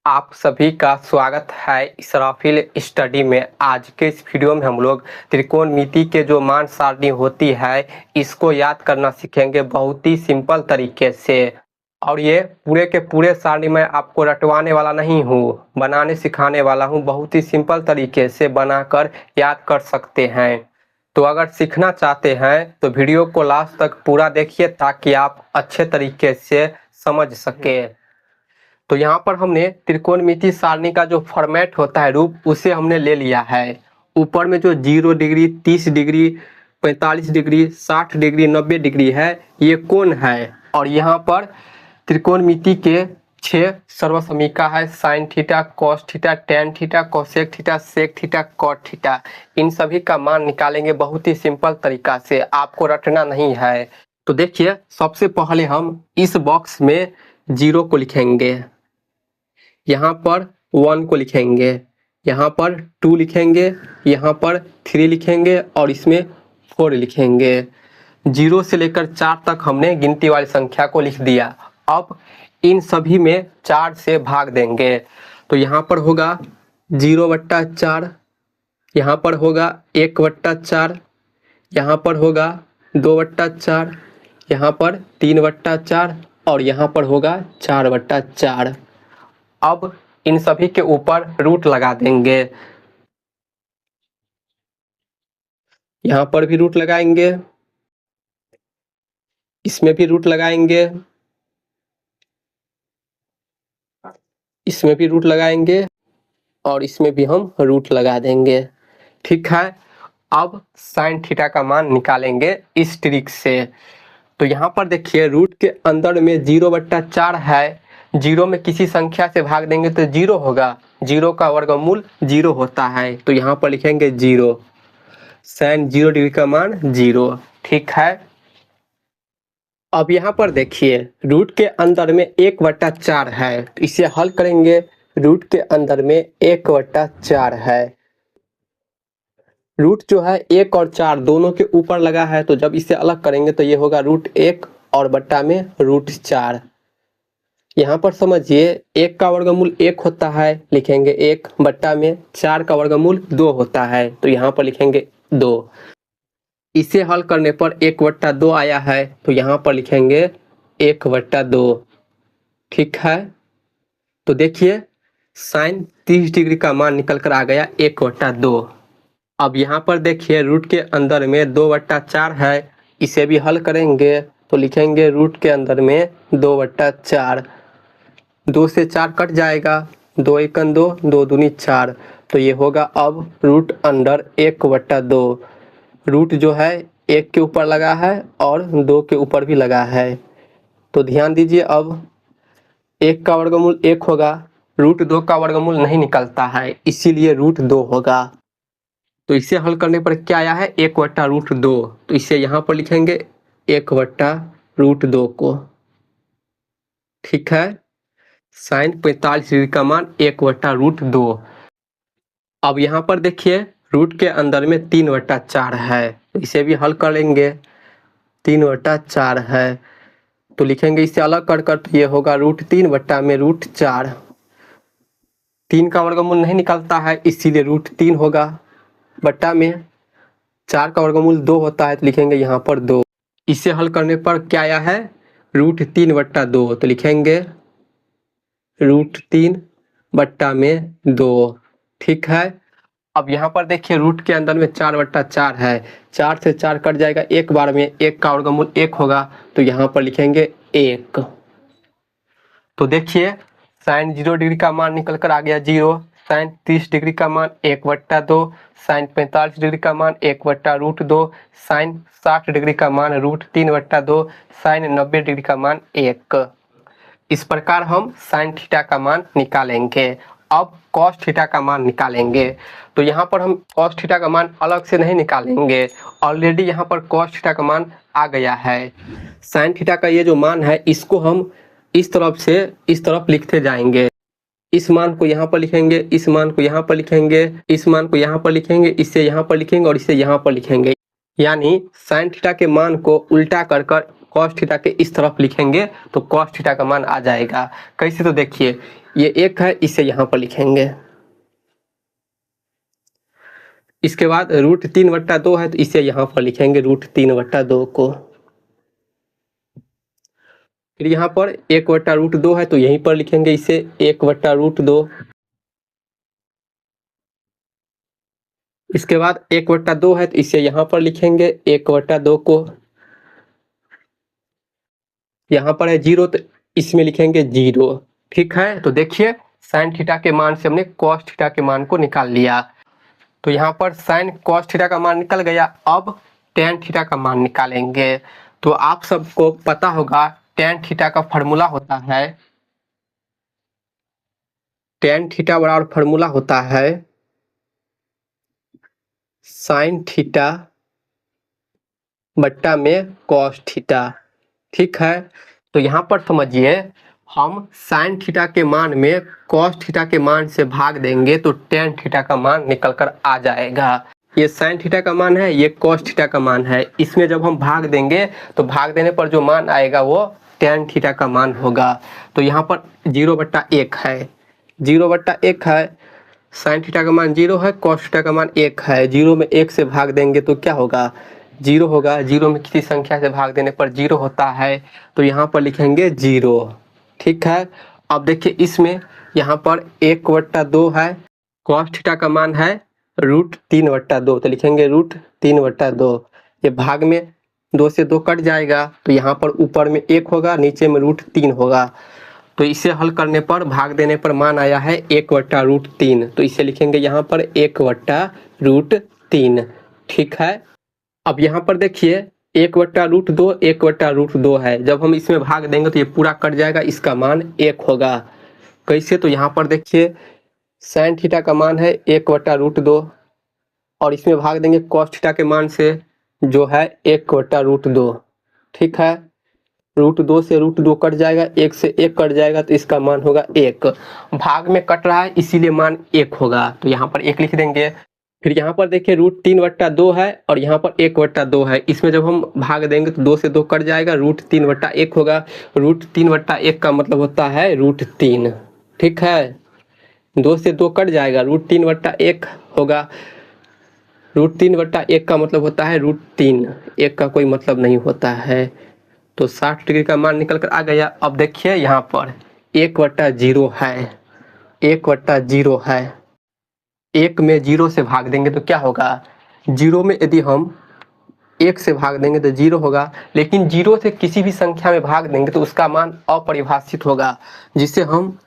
आप सभी का स्वागत है इसराफिल स्टडी में। आज के इस वीडियो में हम लोग त्रिकोणमिति के जो मान सारणी होती है इसको याद करना सीखेंगे बहुत ही सिंपल तरीके से। और ये पूरे के पूरे सारणी में आपको रटवाने वाला नहीं हूँ, बनाने सिखाने वाला हूँ। बहुत ही सिंपल तरीके से बनाकर याद कर सकते हैं। तो अगर सीखना चाहते हैं तो वीडियो को लास्ट तक पूरा देखिए ताकि आप अच्छे तरीके से समझ सके। तो यहाँ पर हमने त्रिकोणमिति सारणी का जो फॉर्मेट होता है रूप, उसे हमने ले लिया है। ऊपर में जो 0 degree, 30 degree, 45 degree, 60 degree, 90 degree है, ये कोण है। और यहाँ पर त्रिकोणमिति के 6 सर्वसमीका है। Sine theta, cos theta, tan theta, cosec theta, sec theta, cot theta. इन सभी का मान निकालेंगे बहुत ही सिंपल तरीका से, आपको रटना नहीं है। तो देखिए, सबसे पहले हम इस बॉक्स में 0 को लिखेंगे, यहाँ पर 1 को लिखेंगे, यहाँ पर 2 लिखेंगे, यहाँ पर 3 लिखेंगे और इसमें 4 लिखेंगे। 0 से लेकर 4 तक हमने गिनती वाली संख्या को लिख दिया। अब इन सभी में 4 से भाग देंगे। तो यहाँ पर होगा 0/4, यहाँ पर होगा 1/4, यहाँ पर होगा 2/4, यहाँ पर 3/4 और यहाँ पर होगा 4/4। अब इन सभी के ऊपर रूट लगा देंगे। यहाँ पर भी रूट लगाएंगे, इसमें भी रूट लगाएंगे, इसमें भी रूट लगाएंगे और इसमें भी हम रूट लगा देंगे। ठीक है। अब साइन थीटा का मान निकालेंगे इस ट्रिक से। तो यहाँ पर देखिए, रूट के अंदर में 0/4 है। 0 में किसी संख्या से भाग देंगे तो 0 होगा। 0 का वर्गमूल 0 होता है, तो यहाँ पर लिखेंगे 0। साइन 0 डिग्री का मान 0। ठीक है। अब यहाँ पर देखिए, रूट के अंदर में 1/4 है, तो इसे हल करेंगे। रूट के अंदर में 1/4 है। रूट जो है 1 और 4 दोनों के ऊपर लगा है, तो जब इसे अलग करेंगे तो ये होगा √1 और बट्टा में √4। यहाँ पर समझिए, 1 का वर्गमूल 1 होता है, लिखेंगे 1, बट्टा में 4 का वर्गमूल 2 होता है, तो यहाँ पर लिखेंगे 2। इसे हल करने पर 1/2 आया है, तो यहाँ पर लिखेंगे 1/2। ठीक है। तो देखिए, साइन 30 डिग्री का मान निकल कर आ गया 1/2। अब यहाँ पर देखिए, रूट के अंदर में 2/4 है, इसे भी हल करेंगे तो लिखेंगे रूट के अंदर में 2/4। 2 से 4 कट जाएगा, 2 × 2, 2 दूनी 4, तो ये होगा अब रूट अंडर 1/2। रूट जो है 1 के ऊपर लगा है और 2 के ऊपर भी लगा है, तो ध्यान दीजिए। अब 1 का वर्गमूल 1 होगा, √2 का वर्गमूल नहीं निकलता है, इसीलिए √2 होगा। तो इसे हल करने पर क्या आया है, 1/√2। तो इसे यहाँ पर लिखेंगे 1/√2 को। ठीक है। साइन 45 डिग्री का मान 1/√2। अब यहाँ पर देखिए, रूट के अंदर में 3/4 है, तो इसे भी हल करेंगे। 3/4 है, तो लिखेंगे इसे अलग कर कर, तो ये होगा √3 बट्टा में √4। 3 का वर्गमूल नहीं निकलता है, इसीलिए √3 होगा, बट्टा में 4 का वर्गमूल 2 होता है, तो लिखेंगे यहाँ पर 2। इसे हल करने पर क्या आया है, √3/2, तो लिखेंगे √3 बट्टा में 2। ठीक है। अब यहाँ पर देखिए, रूट के अंदर में 4/4 है, 4 से 4 कट जाएगा, एक बार में 1 का वर्गमूल 1 होगा, तो यहाँ पर लिखेंगे 1। तो देखिए, साइन 0 डिग्री का मान निकल कर आ गया 0। साइन 30 डिग्री का मान 1/2, साइन 45 डिग्री का मान 1/√2, साइन 60 डिग्री का मान √3/2, साइन 90 डिग्री का मान 1। इस प्रकार हम साइन थीटा का मान निकालेंगे। अब कॉस थीटा का मान निकालेंगे। तो यहाँ पर हम कॉस थीटा का मान अलग से नहीं निकालेंगे, ऑलरेडी यहाँ पर कॉस थीटा का मान आ गया है। साइन थीटा का ये जो मान है, इसको हम इस तरफ से इस तरफ लिखते जाएंगे। इस मान को यहाँ पर लिखेंगे, इस मान को यहाँ पर लिखेंगे, इस मान को यहाँ पर लिखेंगे, इसे यहाँ पर लिखेंगे और इसे यहाँ पर लिखेंगे। यानी साइन थीटा के मान को उल्टा कर कर कॉस थीटा के इस तरफ लिखेंगे, तो कॉस थीटा का मान आ जाएगा। कैसे, तो देखिए, ये 1 है, इसे यहाँ पर लिखेंगे। इसके बाद √3/2 है तो इसे यहाँ पर लिखेंगे √3/2 को। फिर यहाँ पर 1/√2 है तो यहीं पर लिखेंगे इसे 1/√2। इसके बाद 1/2 है तो इसे यहाँ पर लिखेंगे 1/2 को। यहाँ पर है 0 तो इसमें लिखेंगे 0। ठीक है, तो देखिए साइन थीटा के मान से हमने कॉस थीटा के मान को निकाल लिया। तो यहाँ पर साइन कॉस थीटा का मान निकल गया। अब टेन थीटा का मान निकालेंगे। तो आप सबको पता होगा टेन थीटा का फॉर्मूला होता है, टेन थीटा बराबर फॉर्मूला होता है साइन थीटा बट्टा में कॉस थीटा। ठीक है, तो यहाँ पर समझिए हम साइन थीटा के मान में कॉस थीटा के मान से भाग देंगे तो टेन थीटा का मान निकल कर आ जाएगा। ये साइन थीटा का मान है, ये कॉस थीटा का मान है। इसमें जब हम भाग देंगे तो भाग देने पर जो मान आएगा वो टेन थीटा का मान होगा। तो यहाँ पर 0/1 है, 0/1 है। साइन थीटा का मान 0 है, कॉस थीटा का मान 1 है। 0 में 1 से भाग देंगे तो क्या होगा? 0 होगा। 0 में किसी संख्या से भाग देने पर 0 होता है, तो यहाँ पर लिखेंगे 0। ठीक है, अब देखिए इसमें यहाँ पर 1/2 है, कॉस थीटा का मान है √3/2 तो लिखेंगे √3/2। ये भाग में 2 से 2 कट जाएगा तो यहाँ पर ऊपर में 1 होगा, नीचे में √3 होगा। तो इसे हल करने पर भाग देने पर मान आया है 1/√3, तो इसे लिखेंगे यहाँ पर 1/√3। ठीक है, अब यहाँ पर देखिए 1/√2 1/√2 है। जब हम इसमें भाग देंगे तो ये पूरा कट जाएगा, इसका मान 1 होगा। कैसे? तो यहाँ पर देखिए साइन थीटा का मान है 1/√2 और इसमें भाग देंगे कॉस थीटा के मान से जो है 1/√2। ठीक है, √2 से √2 कट जाएगा, 1 से 1 कट जाएगा तो इसका मान होगा 1। भाग में कट रहा है इसीलिए मान 1 होगा, तो यहाँ पर 1 लिख देंगे। फिर यहाँ पर देखिए √3/2 है और यहाँ पर 1/2 है। इसमें जब हम भाग देंगे तो 2 से 2 कट जाएगा, √3/1 होगा। √3/1 का मतलब होता है √3। ठीक है, 2 से 2 कट जाएगा, √3/1 होगा। √3/1 का मतलब होता है √3, 1 का कोई मतलब नहीं होता है। तो 60 डिग्री का मान निकल कर आ गया। अब देखिए यहाँ पर 1/0 है, 1/0 है। 1 में 0 से भाग देंगे तो क्या होगा? 0 में यदि हम 1 से भाग देंगे तो 0 होगा, लेकिन 0 से किसी भी संख्या में भाग देंगे तो उसका मान अपरिभाषित होगा, जिसे हम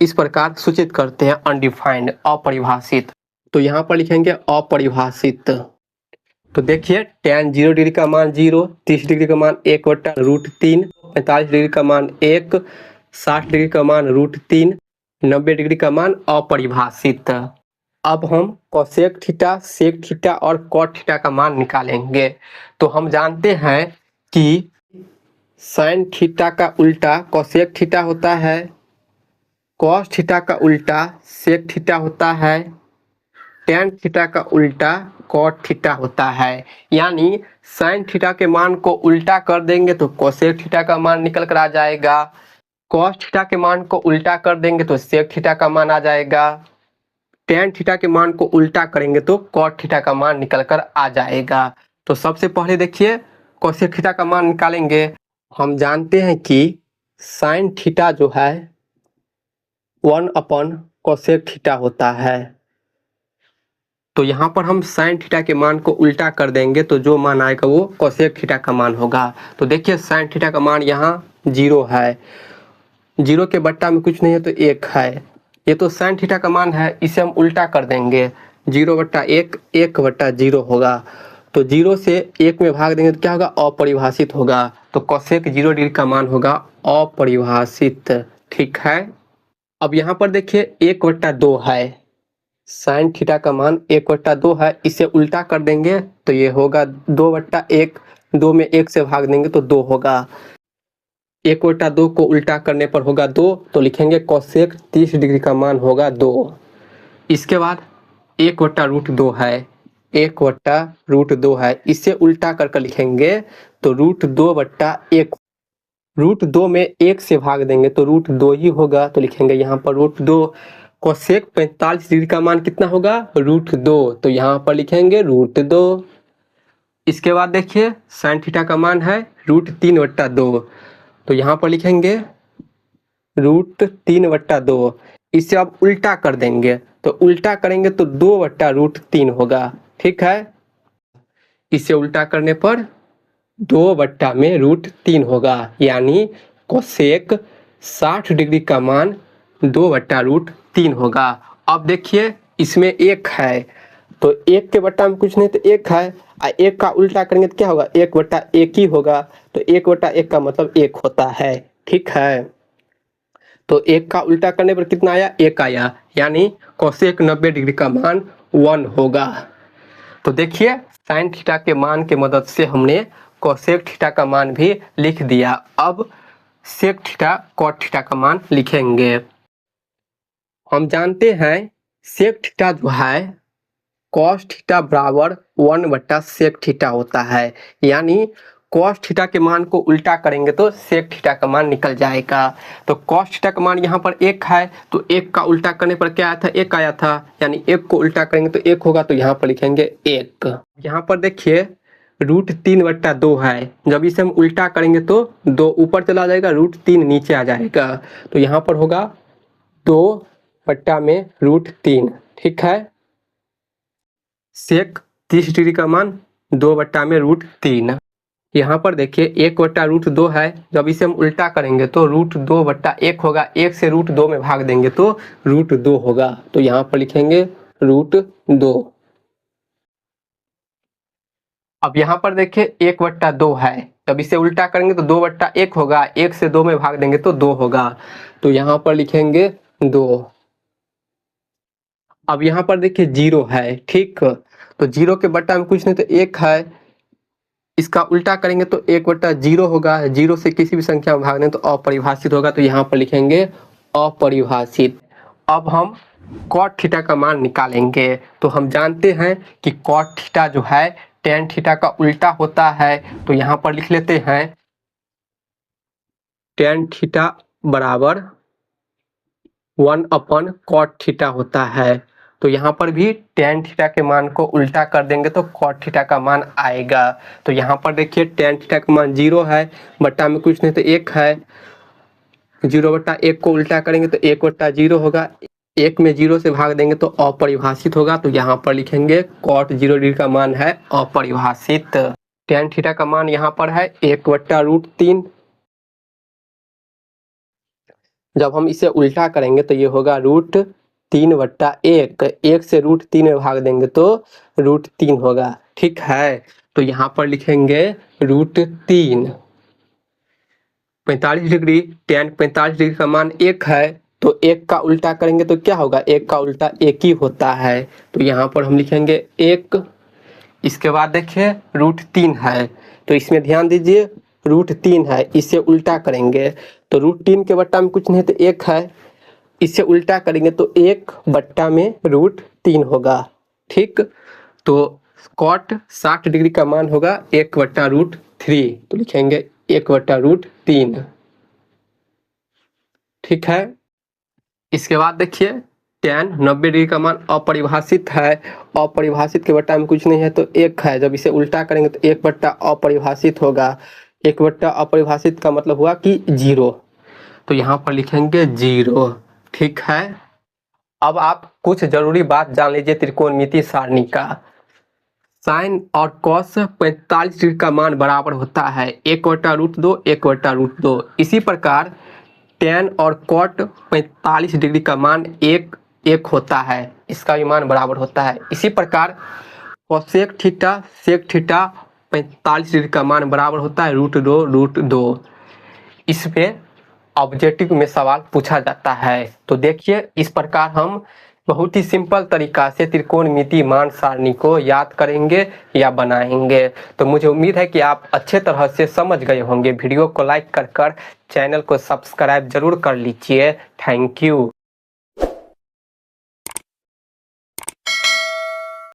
इस प्रकार सूचित करते हैं अनडिफाइंड, अपरिभाषित। तो यहाँ पर लिखेंगे अपरिभाषित। तो देखिए tan 0 डिग्री का मान 0, 30 डिग्री का मान 1/√3, 45 डिग्री का मान 1, 60 डिग्री का मान √3, 90 डिग्री का मान अपरिभाषित। अब हम कोसेक थीटा, सेक थीटा और कॉट थीटा का मान निकालेंगे। तो हम जानते हैं कि साइन थीटा का उल्टा कोसेक थीटा होता है, कॉस थीटा का उल्टा सेक थीटा होता है, टेन थीटा का उल्टा कॉट थीटा होता है। यानी साइन थीटा के मान को उल्टा कर देंगे तो कोसेक थीटा का मान निकल कर आ जाएगा, कॉस थीटा के मान को उल्टा कर देंगे तो सेक थीटा का मान आ जाएगा, टेन थीटा के मान को उल्टा करेंगे तो कॉट थीटा का मान निकल कर आ जाएगा। तो सबसे पहले देखिए कोसेक थीटा का मान निकालेंगे। हम जानते हैं कि साइन थीटा जो है 1/कोसेक थीटा होता है। तो यहाँ पर हम साइन थीटा के मान को उल्टा कर देंगे तो जो मान आएगा वो कोसेक थीटा का मान होगा। तो देखिए साइन थीटा का मान यहाँ 0 है, 0 के बट्टा में कुछ नहीं है तो 1 है। ये तो साइन थीटा का मान है, इसे हम उल्टा कर देंगे, 0/1 1/0 होगा। तो 0 से 1 में भाग देंगे तो क्या होगा? अपरिभाषित होगा। तो कोसेक 0 डिग्री का मान होगा अपरिभाषित। ठीक है, अब यहाँ पर देखिए 1/2 है, साइन थीटा का मान 1/2 है, इसे उल्टा कर देंगे तो ये होगा 2/1, 2 में 1 से भाग देंगे तो 2 होगा। 1/2 को उल्टा करने पर होगा 2, तो लिखेंगे कोसेक 30 डिग्री का मान होगा 2। इसके बाद 1/√2 है, 1/√2 है, इसे उल्टा करके लिखेंगे तो √2/1, रूट 2 में 1 से भाग देंगे तो रूट 2 ही होगा, तो लिखेंगे यहाँ पर रूट 2। कोसेक 45 डिग्री का मान कितना होगा, रूट 2, तो यहाँ पर लिखेंगे रूट 2। इसके बाद देखिए साइन थीटा का मान है रूट 3/2, तो यहाँ पर लिखेंगे रूट 3/2। इसे अब उल्टा कर देंगे, तो उल्टा करेंगे तो 2/√3 होगा, ठीक है। इसे उल्टा करने पर 2/√3 होगा, यानी कोसेक 60 डिग्री का मान 2/√3 होगा। अब देखिए इसमें 1 है, तो 1 के बट्टा में कुछ नहीं तो 1 है, 1 का उल्टा करेंगे तो क्या होगा, 1/1 ही होगा, तो 1/1 का मतलब 1 होता है, ठीक है। तो 1 का उल्टा करने पर कितना आया, 1 आया, यानी कोसेक 90 डिग्री का मान 1 होगा। तो देखिए साइन थीटा के मान के मदद से हमने कोसेक थीटा का मान भी लिख दिया। अब सेक थीटा कॉट थीटा का मान लिखेंगे। हम जानते हैं सेक थीटा जो है कॉस थीटा बराबर 1/सेक थीटा होता है, यानी कॉस थीटा के मान को उल्टा करेंगे तो सेक थीटा का मान निकल जाएगा। तो कॉस थीटा का मान यहाँ पर 1 है, तो 1 का उल्टा करने पर क्या आया था, 1 आया था, यानी 1 को उल्टा करेंगे तो 1 होगा, तो यहाँ पर लिखेंगे 1। यहाँ पर देखिए रूट 3/2 है, जब इसे हम उल्टा करेंगे तो 2 ऊपर चला जाएगा, रूट 3 नीचे आ जाएगा, तो यहाँ पर होगा 2/√3, ठीक है। सेक 30 डिग्री का मान 2/√3। यहाँ पर देखिए 1/√2 है, जब इसे हम उल्टा करेंगे तो रूट 2/1 होगा, 1 से रूट 2 में भाग देंगे तो रूट 2 होगा, तो यहाँ पर लिखेंगे रूट 2। अब यहाँ पर देखिए 1/2 है, जब इसे उल्टा करेंगे तो 2/1 होगा, 1 से 2 में भाग देंगे तो 2 होगा, तो यहाँ पर लिखेंगे 2। अब यहाँ पर देखिए 0 है, ठीक, तो 0 के बट्टा में कुछ नहीं तो 1 है, इसका उल्टा करेंगे तो 1/0 होगा, 0 से किसी भी संख्या में भाग दें तो अपरिभाषित होगा, तो यहाँ पर लिखेंगे अपरिभाषित। अब हम कॉट थीटा का मान निकालेंगे। तो हम जानते हैं कि कॉट थीटा जो है टेन थीटा का उल्टा होता है, तो यहाँ पर लिख लेते हैं टेन थीटा बराबर 1/कॉट थीटा होता है। तो यहाँ पर भी टेन थीटा के मान को उल्टा कर देंगे तो कॉट थीटा का मान आएगा। तो यहाँ पर देखिए टेन थीटा का मान 0 है, बट्टा में कुछ नहीं तो 1 है, 0/1 को उल्टा करेंगे तो 1/0 होगा, 1 में 0 से भाग देंगे तो अपरिभाषित होगा, तो यहाँ पर लिखेंगे कॉट 0 डिग्री का मान है अपरिभाषित। टेन थीटा का मान यहाँ पर है 1/√3, जब हम इसे उल्टा करेंगे तो ये होगा रूट 3/1, 1 से रूट 3 में भाग देंगे तो रूट 3 होगा, ठीक है। तो यहाँ पर लिखेंगे रूट 3। 45 डिग्री टेन 45 डिग्री का मान 1 है, तो 1 का उल्टा करेंगे तो क्या होगा, 1 का उल्टा 1 ही होता है, तो यहाँ पर हम लिखेंगे 1। इसके बाद देखिए रूट 3 है, तो इसमें ध्यान दीजिए रूट 3 है, इसे उल्टा करेंगे तो रूट 3 के बट्टा में कुछ नहीं तो 1 है, इसे उल्टा करेंगे तो 1 बट्टा में रूट 3 होगा, ठीक। तो कॉट 60 डिग्री का मान होगा 1/√3, तो लिखेंगे 1/√3, ठीक है। इसके बाद देखिए टेन 90 डिग्री का मान अपरिभाषित है, अपरिभाषित के बट्टा में कुछ नहीं है तो 1 है, जब इसे उल्टा करेंगे तो 1/अपरिभाषित होगा, 1/अपरिभाषित का मतलब हुआ कि 0, तो यहाँ पर लिखेंगे 0, ठीक है। अब आप कुछ जरूरी बात जान लीजिए त्रिकोणमितीय सारणी का। साइन और कॉस 45 डिग्री का मान बराबर होता है 1/√2 1/√2। इसी प्रकार टेन और कॉट 45 डिग्री का मान 1 होता है, इसका भी मान बराबर होता है। इसी प्रकार cosec theta sec theta 45 degree का मान बराबर होता है √2 इसमें ऑब्जेक्टिव में सवाल पूछा जाता है। तो देखिए इस प्रकार हम बहुत ही सिंपल तरीका से त्रिकोणमितीय मान सारणी को याद करेंगे या बनाएंगे। तो मुझे उम्मीद है कि आप अच्छे तरह से समझ गए होंगे। वीडियो को लाइक कर चैनल को सब्सक्राइब जरूर कर लीजिए। Thank you.